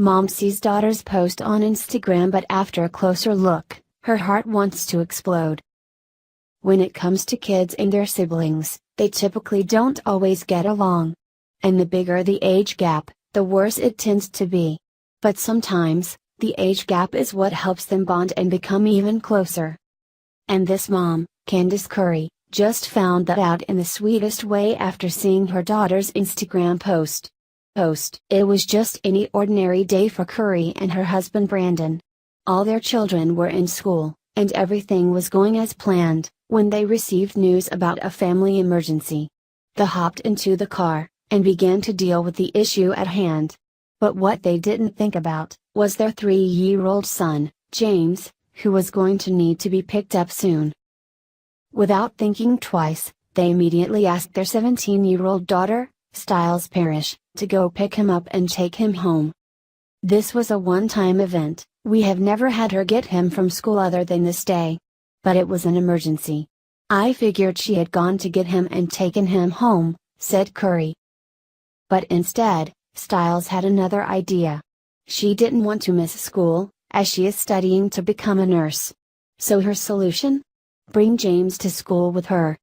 Mom sees daughter's post on Instagram, but after a closer look, her heart wants to explode. When it comes to kids and their siblings, they typically don't always get along. And the bigger the age gap, the worse it tends to be. But sometimes, the age gap is what helps them bond and become even closer. And this mom, Candace Curry, just found that out in the sweetest way after seeing her daughter's Instagram post. It was just any ordinary day for Curry and her husband Brandon. All their children were in school, and everything was going as planned, when they received news about a family emergency. They hopped into the car, and began to deal with the issue at hand. But what they didn't think about, was their 3-year-old son, James, who was going to need to be picked up soon. Without thinking twice, they immediately asked their 17-year-old daughter, Styles Parrish, to go pick him up and take him home. This was a one-time event, we have never had her get him from school other than this day. But it was an emergency. I figured she had gone to get him and taken him home, said Curry. But instead, Styles had another idea. She didn't want to miss school, as she is studying to become a nurse. So her solution? Bring James to school with her.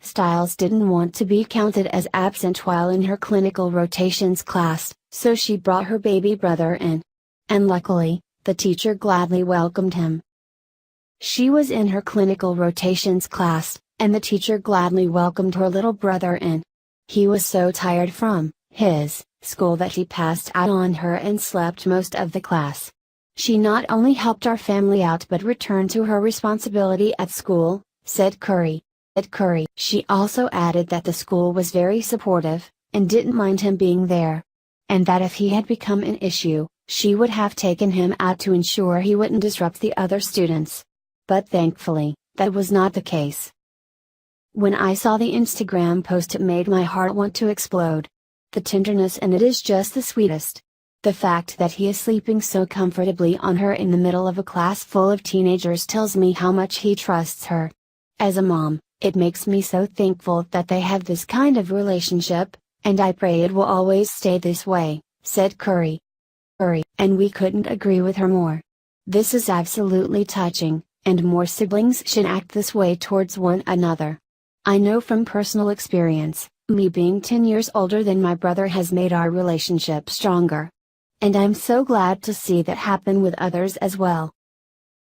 Styles didn't want to be counted as absent while in her clinical rotations class, so she brought her baby brother in. And luckily, the teacher gladly welcomed him. She was in her clinical rotations class, and the teacher gladly welcomed her little brother in. He was so tired from his school that he passed out on her and slept most of the class. She not only helped our family out but returned to her responsibility at school, said Curry. She also added that the school was very supportive, and didn't mind him being there. And that if he had become an issue, she would have taken him out to ensure he wouldn't disrupt the other students. But thankfully, that was not the case. When I saw the Instagram post, it made my heart want to explode. The tenderness in it is just the sweetest. The fact that he is sleeping so comfortably on her in the middle of a class full of teenagers tells me how much he trusts her. As a mom, it makes me so thankful that they have this kind of relationship, and I pray it will always stay this way, said Curry. And we couldn't agree with her more. This is absolutely touching, and more siblings should act this way towards one another. I know from personal experience, me being 10 years older than my brother has made our relationship stronger. And I'm so glad to see that happen with others as well.